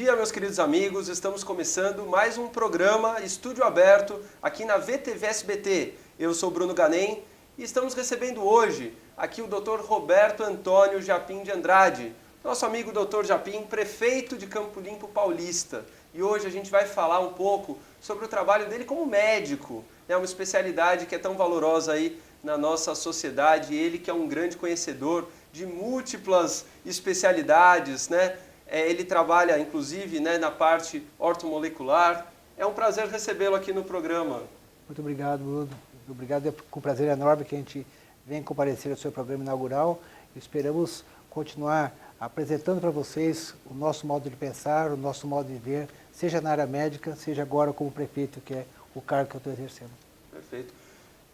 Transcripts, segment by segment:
dia, meus queridos amigos. Estamos começando mais um programa Estúdio Aberto aqui na VTV SBT. Eu sou Bruno Ganem e estamos recebendo hoje aqui o Dr. Roberto Antônio Japim de Andrade, nosso amigo Dr. Japim, prefeito de Campo Limpo Paulista. E hoje a gente vai falar um pouco sobre o trabalho dele como médico, né? Uma especialidade que é tão valorosa aí na nossa sociedade. Ele que é um grande conhecedor de múltiplas especialidades, né? Ele trabalha, inclusive, né, na parte ortomolecular. É um prazer recebê-lo aqui no programa. Muito obrigado, Bruno. Muito obrigado. É com prazer enorme que a gente vem comparecer ao seu programa inaugural. Esperamos continuar apresentando para vocês o nosso modo de pensar, o nosso modo de ver, seja na área médica, seja agora como prefeito, que é o cargo que eu estou exercendo. Perfeito.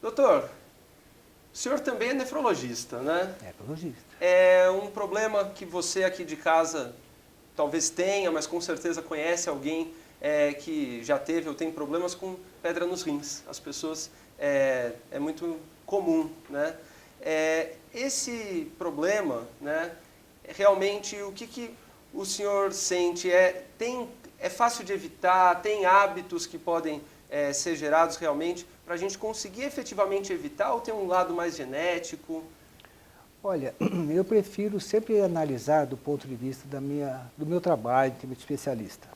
Doutor, o senhor também é nefrologista, né? Nefrologista. É um problema que você aqui de casa talvez tenha, mas com certeza conhece alguém que já teve ou tem problemas com pedra nos rins. As pessoas, é muito comum, né? Esse problema, né, realmente, o que o senhor sente? É fácil de evitar? Tem hábitos que podem ser gerados realmente para a gente conseguir efetivamente evitar, ou tem um lado mais genético? Olha, eu prefiro sempre analisar do ponto de vista do meu trabalho como especialista.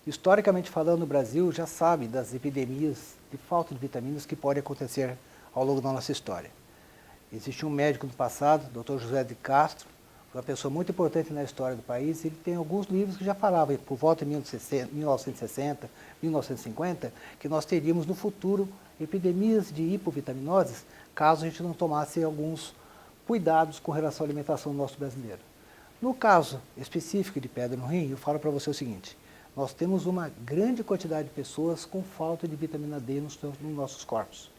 Historicamente falando, o Brasil já sabe das epidemias de falta de vitaminas que podem acontecer ao longo da nossa história. Existe um médico no passado, Dr. José de Castro, uma pessoa muito importante na história do país. Ele tem alguns livros que já falavam, por volta de 1960, 1950, que nós teríamos no futuro epidemias de hipovitaminoses, caso a gente não tomasse alguns cuidados com relação à alimentação do nosso brasileiro. No caso específico de pedra no rim, eu falo para você o seguinte: nós temos uma grande quantidade de pessoas com falta de vitamina D nos nossos corpos.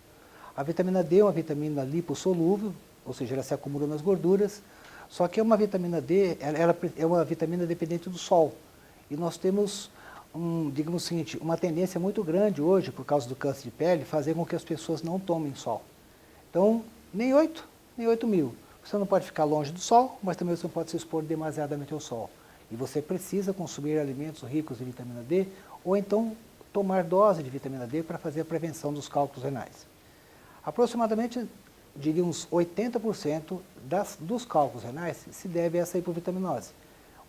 A vitamina D é uma vitamina lipossolúvel, ou seja, ela se acumula nas gorduras, só que é uma vitamina D, ela é uma vitamina dependente do sol. E nós temos, digamos o seguinte, uma tendência muito grande hoje, por causa do câncer de pele, fazer com que as pessoas não tomem sol. Então, nem 8 mil. Você não pode ficar longe do sol, mas também você não pode se expor demasiadamente ao sol. E você precisa consumir alimentos ricos em vitamina D, ou então tomar dose de vitamina D para fazer a prevenção dos cálculos renais. Aproximadamente, diria uns 80% dos cálculos renais se deve a essa hipovitaminose.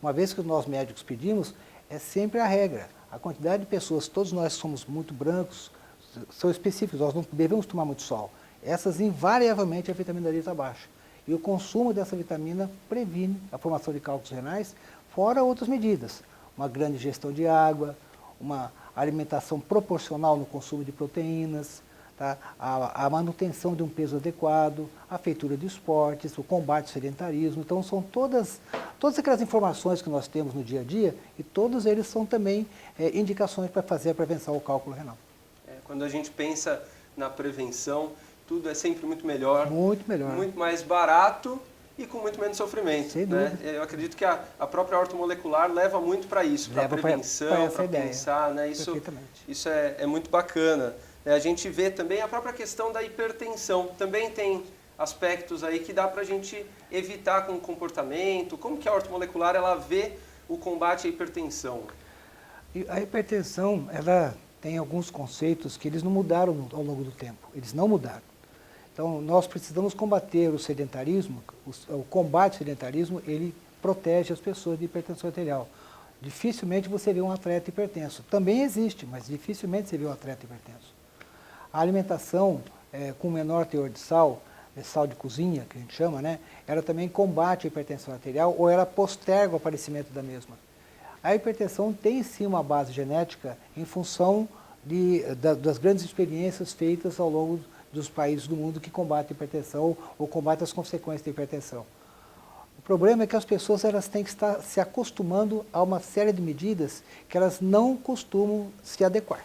Uma vez que nós médicos pedimos, é sempre a regra. A quantidade de pessoas, todos nós somos muito brancos, são específicos, nós não devemos tomar muito sol. Essas, invariavelmente, a vitamina D está baixa. E o consumo dessa vitamina previne a formação de cálculos renais, fora outras medidas. Uma grande ingestão de água, uma alimentação proporcional no consumo de proteínas, tá? A manutenção de um peso adequado, a feitura de esportes, o combate ao sedentarismo. Então, são todas aquelas informações que nós temos no dia a dia, e todos eles são também indicações para fazer a prevenção ao cálculo renal. Quando a gente pensa na prevenção, tudo é sempre muito melhor. Muito melhor. Muito mais barato e com muito menos sofrimento. Sem né? dúvida. Eu acredito que a própria ortomolecular leva muito para isso, para prevenção, para pensar. Né? Isso é muito bacana. A gente vê também a própria questão da hipertensão. Também tem aspectos aí que dá para a gente evitar com o comportamento. Como que a ortomolecular ela vê o combate à hipertensão? A hipertensão, ela tem alguns conceitos que eles não mudaram ao longo do tempo. Eles não mudaram. Então, nós precisamos combater o sedentarismo. O combate ao sedentarismo, ele protege as pessoas de hipertensão arterial. Dificilmente você vê um atleta hipertenso. Também existe, mas dificilmente você vê um atleta hipertenso. A alimentação com menor teor de sal de cozinha, que a gente chama, né, ela também combate a hipertensão arterial, ou ela posterga o aparecimento da mesma. A hipertensão tem sim uma base genética em função das grandes experiências feitas ao longo dos países do mundo que combatem a hipertensão ou combatem as consequências da hipertensão. O problema é que as pessoas elas têm que estar se acostumando a uma série de medidas que elas não costumam se adequar.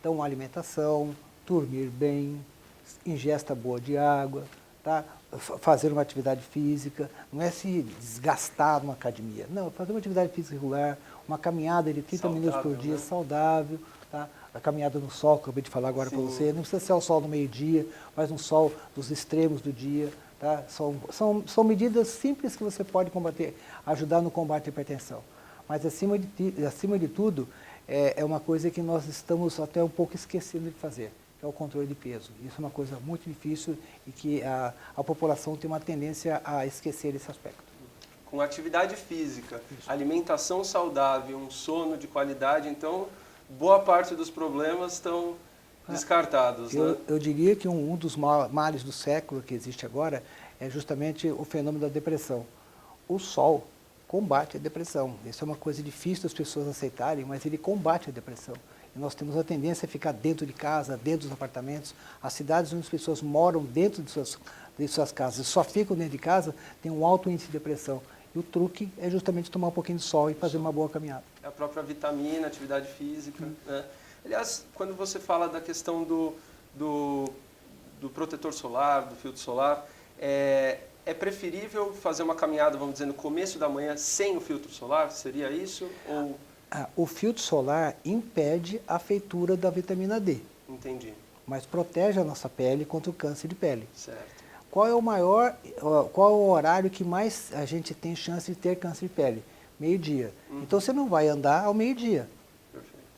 Então, alimentação, dormir bem, ingesta boa de água, tá? Fazer uma atividade física, não é se desgastar numa academia, não, fazer uma atividade física regular, uma caminhada de 30 minutos por dia, saudável, tá? A caminhada no sol, que eu acabei de falar agora para você, não precisa ser o sol no meio-dia, mas um sol dos extremos do dia, tá? São medidas simples que você pode combater, ajudar no combate à hipertensão. Mas, acima de tudo, é uma coisa que nós estamos até um pouco esquecendo de fazer, que é o controle de peso. Isso é uma coisa muito difícil e que a população tem uma tendência a esquecer esse aspecto. Com atividade física, alimentação saudável, um sono de qualidade, então boa parte dos problemas estão descartados. Né? Eu diria que um dos males do século que existe agora é justamente o fenômeno da depressão. O sol combate a depressão. Isso é uma coisa difícil das pessoas aceitarem, mas ele combate a depressão. E nós temos a tendência a ficar dentro de casa, dentro dos apartamentos. As cidades onde as pessoas moram dentro de suas casas e só ficam dentro de casa, tem um alto índice de depressão. E o truque é justamente tomar um pouquinho de sol e fazer uma boa caminhada. É a própria vitamina, atividade física. Né? Aliás, quando você fala da questão do protetor solar, do filtro solar, é preferível fazer uma caminhada, vamos dizer, no começo da manhã sem o filtro solar? Seria isso? Ou... O filtro solar impede a feitura da vitamina D. Entendi. Mas protege a nossa pele contra o câncer de pele. Certo. Qual é o horário que mais a gente tem chance de ter câncer de pele? Meio-dia. Então você não vai andar ao meio-dia.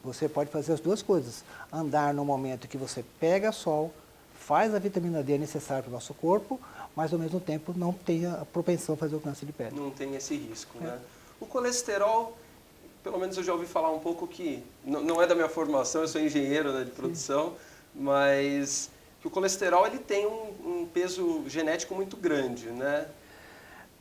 Você pode fazer as duas coisas. Andar no momento que você pega sol, faz a vitamina D necessária para o nosso corpo, mas ao mesmo tempo não tem a propensão a fazer o câncer de pele. Não tem esse risco, né? O colesterol, pelo menos eu já ouvi falar um pouco que, não é da minha formação, eu sou engenheiro, né, de produção, mas que o colesterol ele tem um peso genético muito grande, né?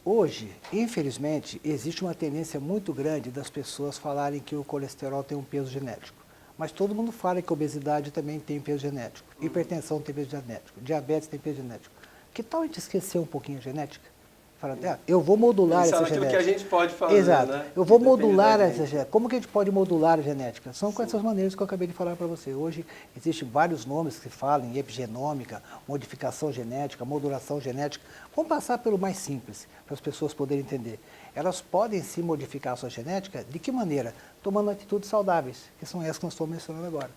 Hoje, infelizmente, existe uma tendência muito grande das pessoas falarem que o colesterol tem um peso genético. Mas todo mundo fala que a obesidade também tem peso genético, hipertensão tem peso genético, diabetes tem peso genético. Que tal a gente esquecer um pouquinho a genética? Falando, eu vou modular essa genética. Que a gente pode fazer, exato. Né? Eu vou modular essa genética. Como que a gente pode modular a genética? São com essas maneiras que eu acabei de falar para você. Hoje existem vários nomes que se falam em epigenômica, modificação genética, modulação genética. Vamos passar pelo mais simples, para as pessoas poderem entender. Elas podem se modificar a sua genética de que maneira? Tomando atitudes saudáveis, que são essas que nós estamos mencionando agora.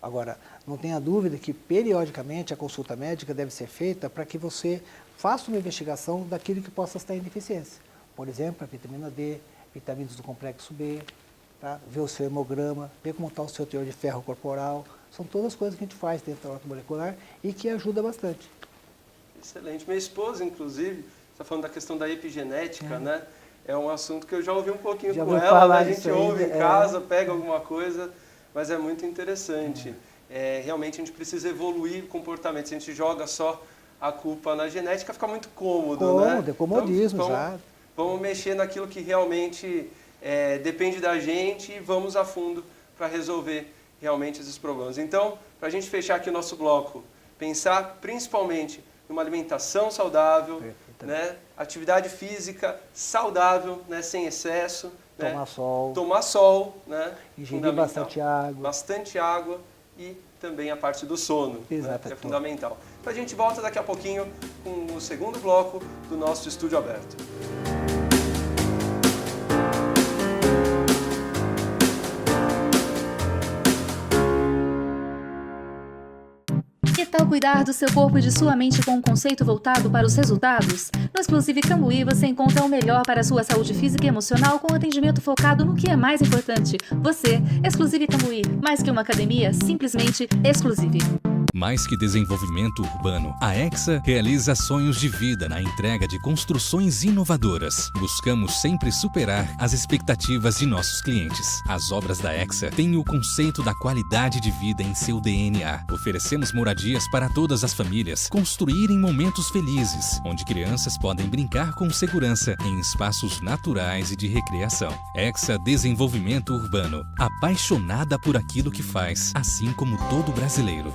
Agora, não tenha dúvida que periodicamente a consulta médica deve ser feita para que você faça uma investigação daquilo que possa estar em deficiência. Por exemplo, a vitamina D, vitaminas do complexo B, tá? Ver o seu hemograma, ver como está o seu teor de ferro corporal. São todas coisas que a gente faz dentro da ortomolecular e que ajuda bastante. Excelente. Minha esposa, inclusive, está falando da questão da epigenética, né? É um assunto que eu já ouvi um pouquinho com ela, né? A gente ouve em casa, pega alguma coisa, mas é muito interessante. Realmente a gente precisa evoluir o comportamento. Se a gente joga só a culpa na genética, fica muito cômodo, né? É comodismo, então, já. Vamos mexer naquilo que realmente depende da gente e vamos a fundo para resolver realmente esses problemas. Então, para a gente fechar aqui o nosso bloco, pensar principalmente numa alimentação saudável, né? Atividade física saudável, né? Sem excesso. Tomar sol. Tomar sol, né? Ingerir bastante água. Bastante água e também a parte do sono, né? Que é fundamental. Então a gente volta daqui a pouquinho com o segundo bloco do nosso Estúdio Aberto. Que tal cuidar do seu corpo e de sua mente com um conceito voltado para os resultados? No Exclusive Cambuí você encontra o melhor para a sua saúde física e emocional com atendimento focado no que é mais importante. Você, Exclusive Cambuí, mais que uma academia, simplesmente Exclusive. Mais que desenvolvimento urbano, a Hexa realiza sonhos de vida na entrega de construções inovadoras. Buscamos sempre superar as expectativas de nossos clientes. As obras da Hexa têm o conceito da qualidade de vida em seu DNA. Oferecemos moradias para todas as famílias construírem momentos felizes, onde crianças podem brincar com segurança em espaços naturais e de recreação. Hexa Desenvolvimento Urbano, apaixonada por aquilo que faz, assim como todo brasileiro.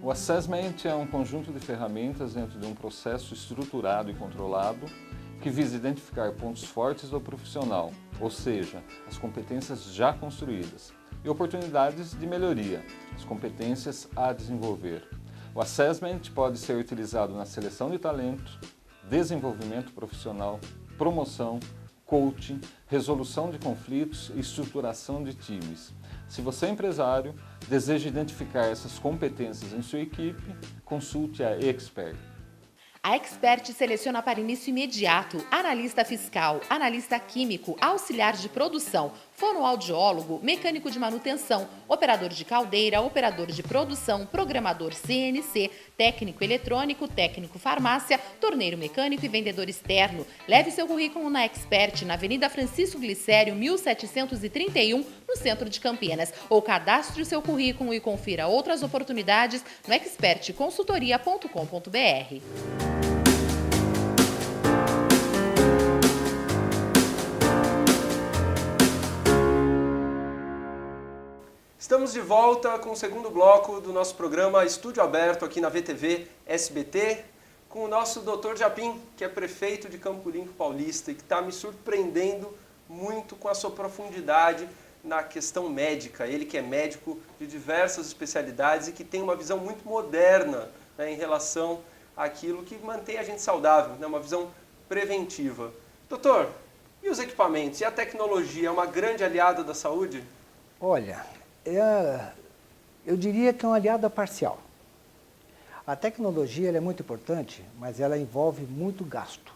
O assessment é um conjunto de ferramentas dentro de um processo estruturado e controlado que visa identificar pontos fortes do profissional, ou seja, as competências já construídas, e oportunidades de melhoria, as competências a desenvolver. O assessment pode ser utilizado na seleção de talento, desenvolvimento profissional, promoção, coaching, resolução de conflitos e estruturação de times. Se você é empresário, deseja identificar essas competências em sua equipe, consulte a Expert. A Expert seleciona para início imediato analista fiscal, analista químico, auxiliar de produção, fonoaudiólogo, mecânico de manutenção, operador de caldeira, operador de produção, programador CNC, técnico eletrônico, técnico farmácia, torneiro mecânico e vendedor externo. Leve seu currículo na Expert, na Avenida Francisco Glicério, 1731, no centro de Campinas. Ou cadastre o seu currículo e confira outras oportunidades no expertconsultoria.com.br. Estamos de volta com o segundo bloco do nosso programa Estúdio Aberto aqui na VTV SBT, com o nosso Dr. Japim, que é prefeito de Campo Limpo Paulista e que está me surpreendendo muito com a sua profundidade na questão médica. Ele que é médico de diversas especialidades e que tem uma visão muito moderna, né, em relação àquilo que mantém a gente saudável, né, uma visão preventiva. Doutor, e os equipamentos? E a tecnologia é uma grande aliada da saúde? Olha, eu diria que é uma aliada parcial. A tecnologia ela é muito importante, mas ela envolve muito gasto.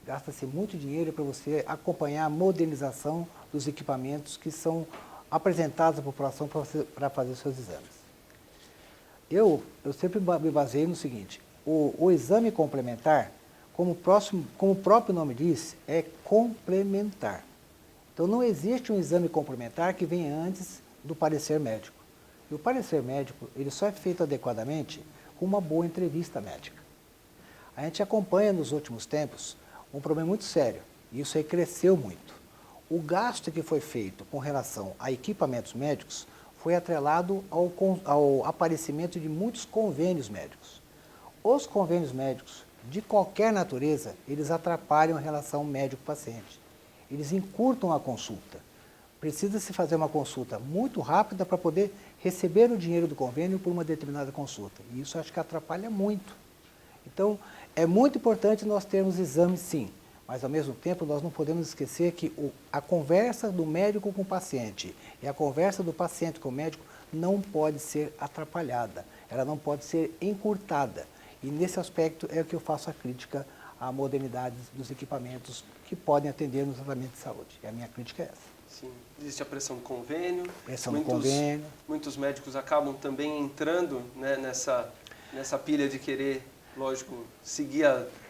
Gasta-se muito dinheiro para você acompanhar a modernização dos equipamentos que são apresentados à população para fazer seus exames. Eu sempre me baseio no seguinte: o exame complementar, como o próprio nome diz, é complementar. Então não existe um exame complementar que venha antes do parecer médico. E o parecer médico ele só é feito adequadamente com uma boa entrevista médica. A gente acompanha nos últimos tempos um problema muito sério, e isso aí cresceu muito. O gasto que foi feito com relação a equipamentos médicos foi atrelado ao aparecimento de muitos convênios médicos. Os convênios médicos, de qualquer natureza, eles atrapalham a relação médico-paciente. Eles encurtam a consulta. Precisa-se fazer uma consulta muito rápida para poder receber o dinheiro do convênio por uma determinada consulta. E isso acho que atrapalha muito. Então, é muito importante nós termos exames, sim, mas ao mesmo tempo nós não podemos esquecer que a conversa do médico com o paciente e a conversa do paciente com o médico não pode ser atrapalhada, ela não pode ser encurtada. E nesse aspecto é que eu faço a crítica à modernidade dos equipamentos que podem atender no tratamento de saúde. E a minha crítica é essa. Sim, existe a pressão do convênio. Pressão do convênio. Muitos médicos acabam também entrando, né, nessa pilha de querer, lógico, seguir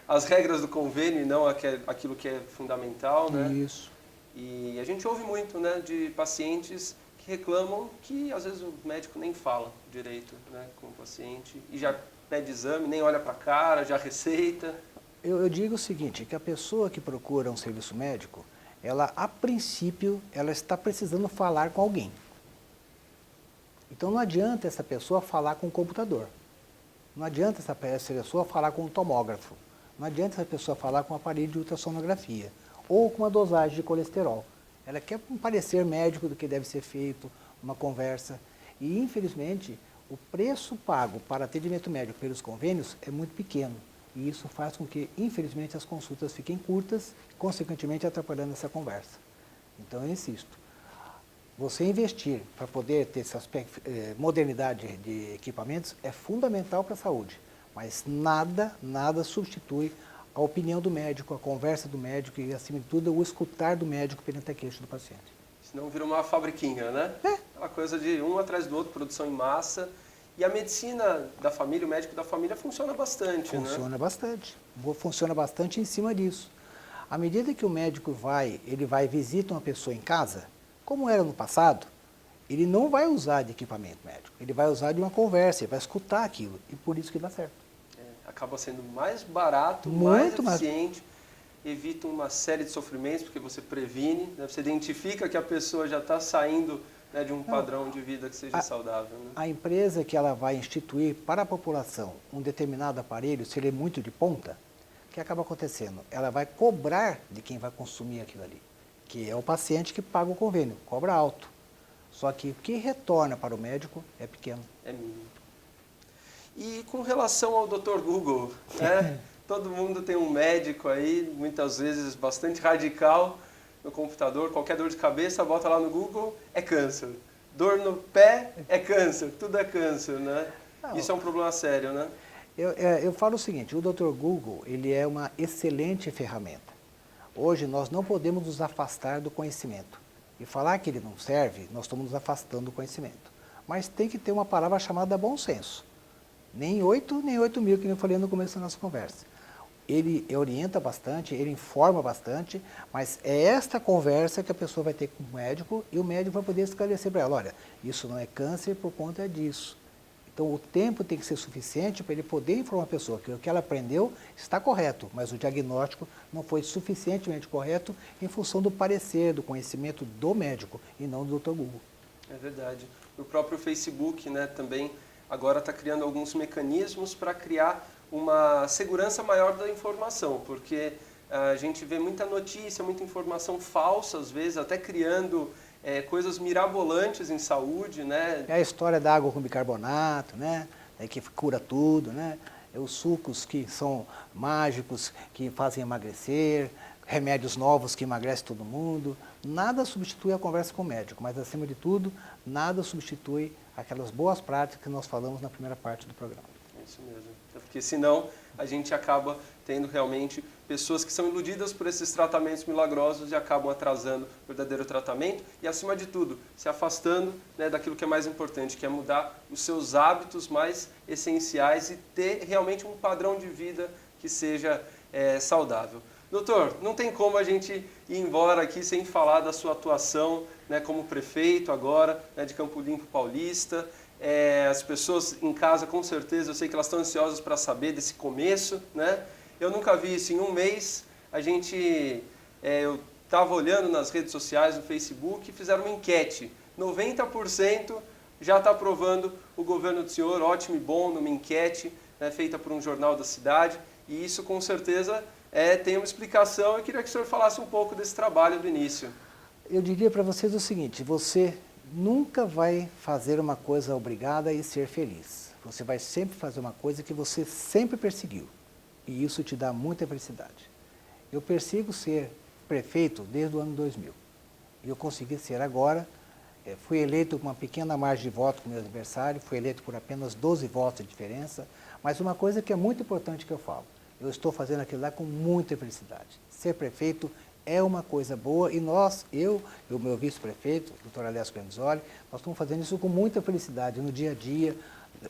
as regras do convênio e não aquilo que é fundamental, né? Isso. E a gente ouve muito, né, de pacientes que reclamam que às vezes o médico nem fala direito, né, com o paciente e já pede exame, nem olha para a cara, já receita. Eu digo o seguinte, que a pessoa que procura um serviço médico, ela, a princípio, ela está precisando falar com alguém. Então não adianta essa pessoa falar com o computador. Não adianta essa pessoa falar com um tomógrafo. Não adianta essa pessoa falar com um aparelho de ultrassonografia. Ou com uma dosagem de colesterol. Ela quer um parecer médico do que deve ser feito, uma conversa. E, infelizmente, o preço pago para atendimento médico pelos convênios é muito pequeno. E isso faz com que, infelizmente, as consultas fiquem curtas, consequentemente atrapalhando essa conversa. Então, eu insisto, você investir para poder ter esse aspecto, modernidade de equipamentos é fundamental para a saúde, mas nada substitui a opinião do médico, a conversa do médico e, acima de tudo, o escutar do médico perante a queixa do paciente. Senão vira uma fabriquinha, né? Uma coisa de um atrás do outro, produção em massa. E a medicina da família, o médico da família funciona bastante, né? Funciona bastante. Funciona bastante em cima disso. À medida que o médico ele vai e visita uma pessoa em casa, como era no passado, ele não vai usar de equipamento médico. Ele vai usar de uma conversa, ele vai escutar aquilo. E por isso que dá certo. Acaba sendo mais barato, Muito mais eficiente, evita uma série de sofrimentos, porque você previne, né? Você identifica que a pessoa já está saindo, né, de um padrão de vida que seja saudável. Né? A empresa que ela vai instituir para a população um determinado aparelho, se ele é muito de ponta, o que acaba acontecendo? Ela vai cobrar de quem vai consumir aquilo ali, que é o paciente que paga o convênio, cobra alto. Só que o que retorna para o médico é pequeno. É mínimo. E com relação ao Dr. Google, né? Todo mundo tem um médico aí, muitas vezes bastante radical, no computador, qualquer dor de cabeça, bota lá no Google, é câncer. Dor no pé é câncer, tudo é câncer, né? Não, isso é um problema sério, né? Eu falo o seguinte, o Dr. Google, ele é uma excelente ferramenta. Hoje nós não podemos nos afastar do conhecimento. E falar que ele não serve, nós estamos nos afastando do conhecimento. Mas tem que ter uma palavra chamada bom senso. Nem 8, nem 8 mil, que eu falei no começo da nossa conversa. Ele orienta bastante, ele informa bastante, mas é esta conversa que a pessoa vai ter com o médico e o médico vai poder esclarecer para ela, olha, isso não é câncer por conta disso. Então o tempo tem que ser suficiente para ele poder informar a pessoa que o que ela aprendeu está correto, mas o diagnóstico não foi suficientemente correto em função do parecer, do conhecimento do médico e não do Dr. Google. É verdade. O próprio Facebook, né, também agora está criando alguns mecanismos para criar uma segurança maior da informação, porque a gente vê muita notícia, muita informação falsa, às vezes, até criando coisas mirabolantes em saúde, né? É a história da água com bicarbonato, né? Que cura tudo, né? Os sucos que são mágicos, que fazem emagrecer, remédios novos que emagrecem todo mundo. Nada substitui a conversa com o médico, mas, acima de tudo, nada substitui aquelas boas práticas que nós falamos na primeira parte do programa. É isso mesmo. Porque senão a gente acaba tendo realmente pessoas que são iludidas por esses tratamentos milagrosos e acabam atrasando o verdadeiro tratamento e, acima de tudo, se afastando, né, daquilo que é mais importante, que é mudar os seus hábitos mais essenciais e ter realmente um padrão de vida que seja saudável. Doutor, não tem como a gente ir embora aqui sem falar da sua atuação, né, como prefeito agora, né, de Campo Limpo Paulista. As pessoas em casa, com certeza, eu sei que elas estão ansiosas para saber desse começo, né? Eu nunca vi isso. Em um mês, eu estava olhando nas redes sociais, no Facebook, e fizeram uma enquete. 90% já está aprovando o governo do senhor, ótimo e bom, numa enquete, né, feita por um jornal da cidade. E isso, com certeza, tem uma explicação. Eu queria que o senhor falasse um pouco desse trabalho do início. Eu diria para vocês o seguinte, você nunca vai fazer uma coisa obrigada e ser feliz. Você vai sempre fazer uma coisa que você sempre perseguiu. E isso te dá muita felicidade. Eu persigo ser prefeito desde o ano 2000. E eu consegui ser agora. Fui eleito com uma pequena margem de voto com o meu adversário, fui eleito por apenas 12 votos de diferença. Mas uma coisa que é muito importante que eu falo, eu estou fazendo aquilo lá com muita felicidade. Ser prefeito é uma coisa boa e eu e o meu vice-prefeito, o Dr. Alessio Grandizoli, nós estamos fazendo isso com muita felicidade no dia a dia,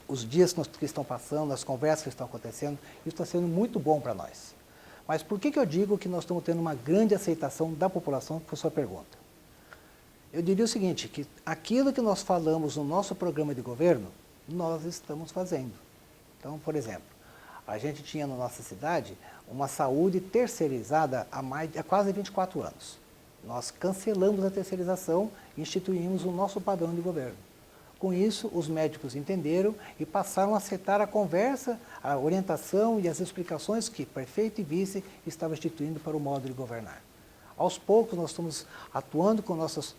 os dias que estão passando, as conversas que estão acontecendo, isso está sendo muito bom para nós. Mas por que eu digo que nós estamos tendo uma grande aceitação da população, que foi a sua pergunta? Eu diria o seguinte, que aquilo que nós falamos no nosso programa de governo, nós estamos fazendo. Então, por exemplo, a gente tinha na nossa cidade uma saúde terceirizada há quase 24 anos. Nós cancelamos a terceirização e instituímos o nosso padrão de governo. Com isso, os médicos entenderam e passaram a aceitar a conversa, a orientação e as explicações que prefeito e vice estavam instituindo para o modo de governar. Aos poucos, nós estamos atuando com nossas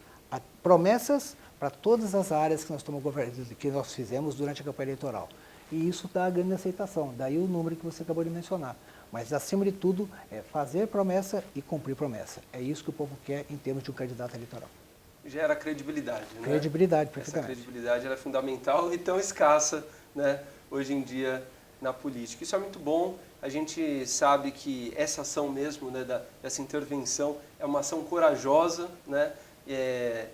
promessas para todas as áreas que nós fizemos durante a campanha eleitoral. E isso dá grande aceitação, daí o número que você acabou de mencionar. Mas, acima de tudo, é fazer promessa e cumprir promessa. É isso que o povo quer em termos de um candidato eleitoral. Gera credibilidade, né? Credibilidade, Essa perfeitamente. credibilidade ela é fundamental e tão escassa, né, hoje em dia na política. Isso é muito bom. A gente sabe que essa ação mesmo, né, dessa intervenção é uma ação corajosa, né?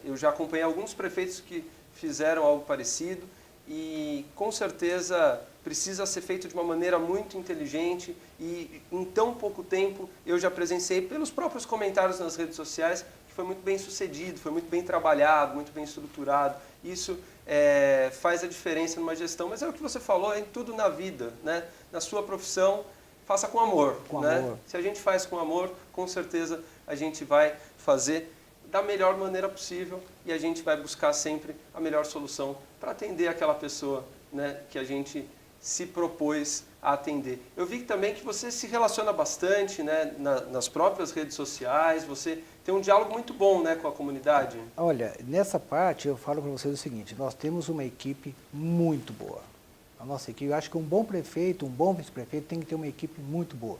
Eu já acompanhei alguns prefeitos que fizeram algo parecido e, com certeza, precisa ser feito de uma maneira muito inteligente e, em tão pouco tempo, eu já presenciei, pelos próprios comentários nas redes sociais, que foi muito bem sucedido, foi muito bem trabalhado, muito bem estruturado. Isso faz a diferença numa gestão, mas é o que você falou, em tudo na vida, né? Na sua profissão, faça com amor. Com né? amor. Se a gente faz com amor, com certeza a gente vai fazer da melhor maneira possível e a gente vai buscar sempre a melhor solução para atender aquela pessoa, né, que a gente se propôs a atender. Eu vi também que você se relaciona bastante, né, nas próprias redes sociais, você tem um diálogo muito bom, né, com a comunidade. Olha, nessa parte eu falo para vocês o seguinte, nós temos uma equipe muito boa. A nossa equipe, eu acho que um bom prefeito, um bom vice-prefeito tem que ter uma equipe muito boa.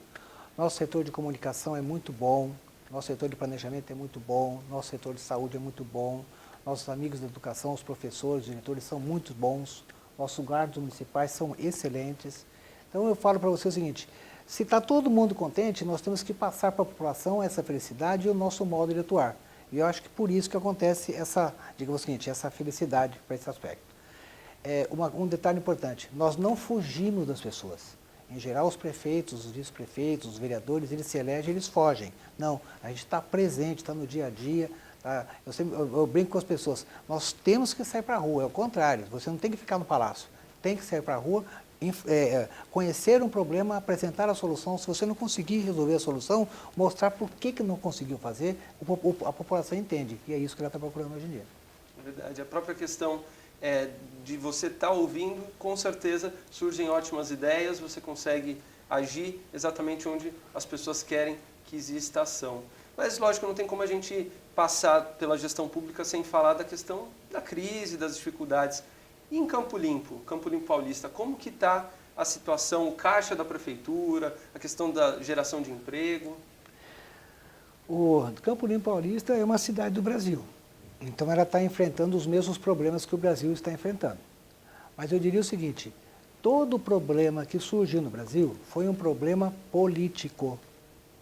Nosso setor de comunicação é muito bom, nosso setor de planejamento é muito bom, nosso setor de saúde é muito bom, nossos amigos da educação, os professores, os diretores são muito bons, nossos guardas municipais são excelentes. Então, Então eu falo para você o seguinte, se está todo mundo contente, nós temos que passar para a população essa felicidade e o nosso modo de atuar. E eu acho que por isso que acontece essa, digamos o seguinte, essa felicidade para esse aspecto. Um detalhe importante, nós não fugimos das pessoas. Em geral, os prefeitos, os vice-prefeitos, os vereadores, eles se elegem, eles fogem. Não, a gente está presente, está no dia a dia. Tá? Eu brinco com as pessoas, nós temos que sair para a rua, é o contrário, você não tem que ficar no palácio, tem que sair para a rua, conhecer um problema, apresentar a solução. Se você não conseguir resolver a solução, mostrar por que não conseguiu fazer, a população entende. E é isso que ela está procurando hoje em dia. É verdade. A própria questão de você estar ouvindo, com certeza surgem ótimas ideias, você consegue agir exatamente onde as pessoas querem que exista ação. Mas, lógico, não tem como a gente passar pela gestão pública sem falar da questão da crise, das dificuldades. E em Campo Limpo Paulista, como que está a situação, o caixa da prefeitura, a questão da geração de emprego? O Campo Limpo Paulista é uma cidade do Brasil, então ela está enfrentando os mesmos problemas que o Brasil está enfrentando. Mas eu diria o seguinte, todo problema que surgiu no Brasil foi um problema político.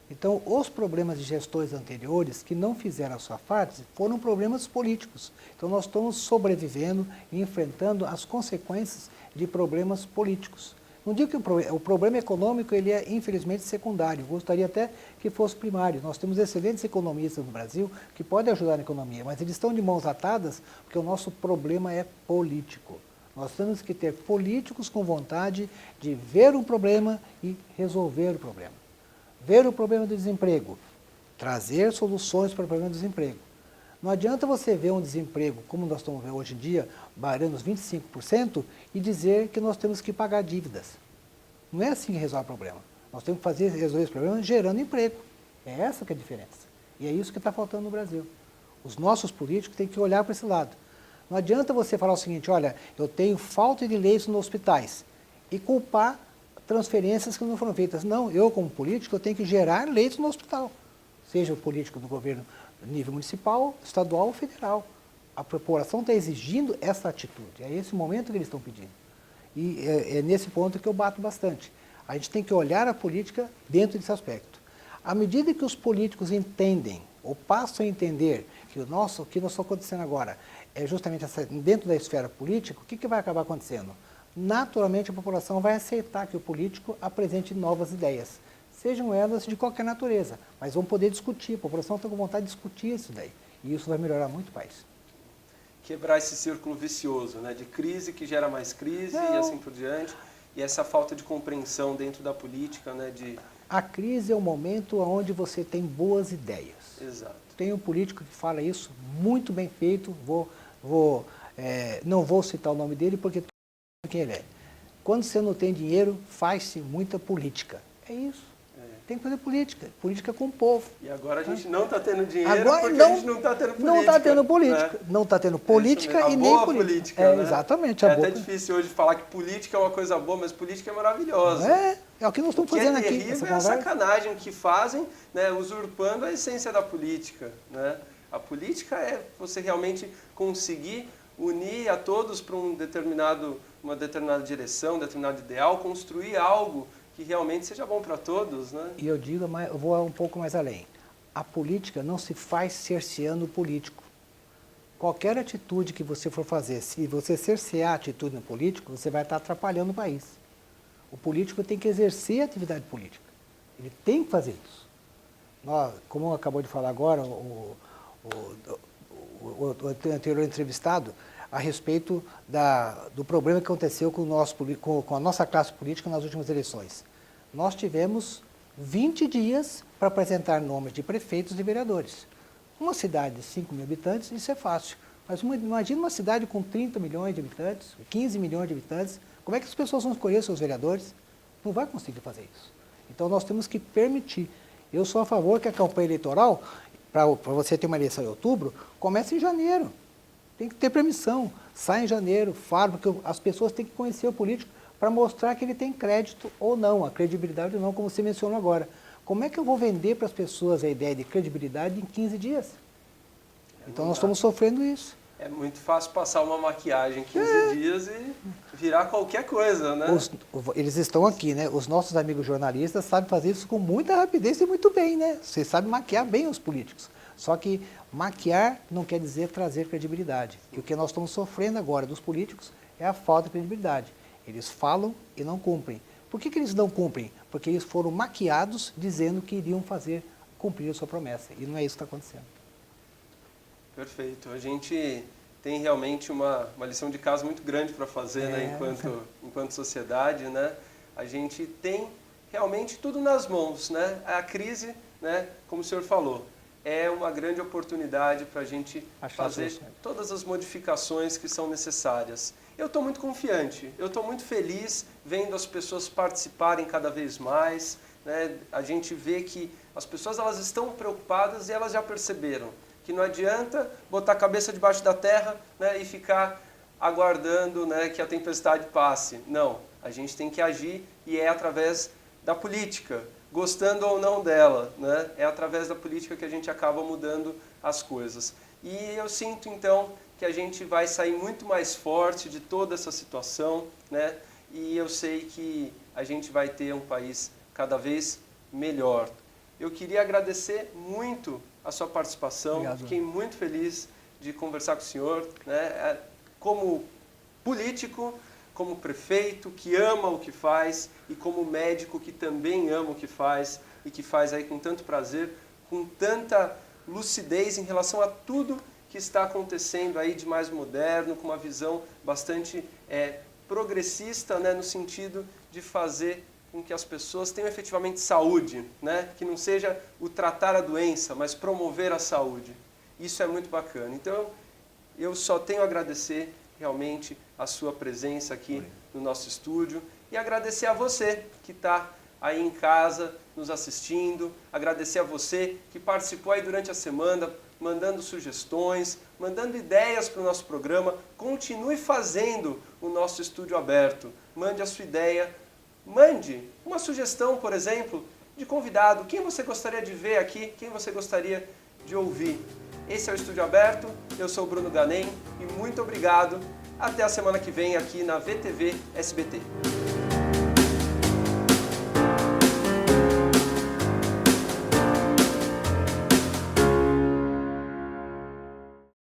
Então, os problemas de gestões anteriores que não fizeram a sua parte foram problemas políticos. Então, nós estamos sobrevivendo e enfrentando as consequências de problemas políticos. Não digo que o problema econômico ele é, infelizmente, secundário. Eu gostaria até que fosse primário. Nós temos excelentes economistas no Brasil que podem ajudar na economia, mas eles estão de mãos atadas porque o nosso problema é político. Nós temos que ter políticos com vontade de ver um problema e resolver o problema. Ver o problema do desemprego, trazer soluções para o problema do desemprego. Não adianta você ver um desemprego, como nós estamos vendo hoje em dia, beirando os 25%, e dizer que nós temos que pagar dívidas. Não é assim que resolve o problema. Nós temos que resolver esse problema gerando emprego. É essa que é a diferença. E é isso que está faltando no Brasil. Os nossos políticos têm que olhar para esse lado. Não adianta você falar o seguinte, olha, eu tenho falta de leitos nos hospitais, e culpar transferências que não foram feitas. Não, eu como político, eu tenho que gerar leitos no hospital. Seja o político do governo nível municipal, estadual ou federal. A população está exigindo essa atitude. É esse momento que eles estão pedindo. E é nesse ponto que eu bato bastante. A gente tem que olhar a política dentro desse aspecto. À medida que os políticos entendem, ou passam a entender que o que nós está acontecendo agora é justamente dentro da esfera política, o que vai acabar acontecendo? Naturalmente a população vai aceitar que o político apresente novas ideias, sejam elas de qualquer natureza, mas vão poder discutir, a população está com vontade de discutir isso daí, e isso vai melhorar muito o país. Quebrar esse círculo vicioso, né, de crise que gera mais crise e assim por diante, e essa falta de compreensão dentro da política, né, A crise é o momento onde você tem boas ideias. Exato. Tem um político que fala isso, muito bem feito, não vou citar o nome dele porque quem ele é. Quando você não tem dinheiro, faz-se muita política. É isso. Tem que fazer política. Política com o povo. E agora a gente não está tendo dinheiro agora, porque a gente não está tendo política. Não está tendo política. Né? Não está tendo política e nem política. Né? Exatamente. É até difícil hoje falar que política é uma coisa boa, mas política é maravilhosa. É o que nós estamos fazendo aqui. O que é terrível é a sacanagem que fazem, né, usurpando a essência da política. Né? A política é você realmente conseguir unir a todos para uma determinada direção, um determinado ideal, construir algo que realmente seja bom para todos, né? E eu digo, eu vou um pouco mais além. A política não se faz cerceando o político. Qualquer atitude que você for fazer, se você cercear a atitude no político, você vai estar atrapalhando o país. O político tem que exercer a atividade política. Ele tem que fazer isso. Como acabou de falar agora, o anterior entrevistado, a respeito do problema que aconteceu com a nossa classe política nas últimas eleições. Nós tivemos 20 dias para apresentar nomes de prefeitos e vereadores. Uma cidade de 5 mil habitantes, isso é fácil. Mas imagina uma cidade com 30 milhões de habitantes, 15 milhões de habitantes, como é que as pessoas vão escolher seus vereadores? Não vai conseguir fazer isso. Então nós temos que permitir. Eu sou a favor que a campanha eleitoral, para você ter uma eleição em outubro, comece em janeiro. Tem que ter permissão, sai em janeiro, fala, porque as pessoas têm que conhecer o político para mostrar que ele tem crédito ou não, a credibilidade ou não, como você mencionou agora. Como é que eu vou vender para as pessoas a ideia de credibilidade em 15 dias? Então nós estamos sofrendo isso. É muito fácil passar uma maquiagem em 15 dias e virar qualquer coisa, né? Eles estão aqui, né? Os nossos amigos jornalistas sabem fazer isso com muita rapidez e muito bem, né? Vocês sabem maquiar bem os políticos. Só que maquiar não quer dizer trazer credibilidade. E o que nós estamos sofrendo agora dos políticos é a falta de credibilidade. Eles falam e não cumprem. Por que eles não cumprem? Porque eles foram maquiados dizendo que iriam cumprir a sua promessa. E não é isso que está acontecendo. Perfeito. A gente tem realmente uma lição de casa muito grande para fazer, né, enquanto sociedade, né? A gente tem realmente tudo nas mãos, né? A crise, né, como o senhor falou, é uma grande oportunidade para a gente fazer todas as modificações que são necessárias. Eu estou muito confiante, eu estou muito feliz vendo as pessoas participarem cada vez mais, né? A gente vê que as pessoas elas estão preocupadas e elas já perceberam que não adianta botar a cabeça debaixo da terra, né, e ficar aguardando, né, que a tempestade passe. Não, a gente tem que agir e é através da política, gostando ou não dela, né? É através da política que a gente acaba mudando as coisas. E eu sinto, então, que a gente vai sair muito mais forte de toda essa situação, né? E eu sei que a gente vai ter um país cada vez melhor. Eu queria agradecer muito a sua participação. Obrigado. Fiquei muito feliz de conversar com o senhor, né? Como político, como prefeito que ama o que faz e como médico que também ama o que faz e que faz aí com tanto prazer, com tanta lucidez em relação a tudo que está acontecendo aí de mais moderno, com uma visão bastante progressista, né, no sentido de fazer com que as pessoas tenham efetivamente saúde, né? Que não seja o tratar a doença, mas promover a saúde. Isso é muito bacana. Então, eu só tenho a agradecer realmente a sua presença aqui no nosso estúdio e agradecer a você que está aí em casa nos assistindo, agradecer a você que participou aí durante a semana, mandando sugestões, mandando ideias para o nosso programa. Continue fazendo o nosso estúdio aberto. Mande a sua ideia. Mande uma sugestão, por exemplo, de convidado. Quem você gostaria de ver aqui? Quem você gostaria de ouvir? Esse é o Estúdio Aberto. Eu sou o Bruno Ganem e muito obrigado. Até a semana que vem aqui na VTV SBT.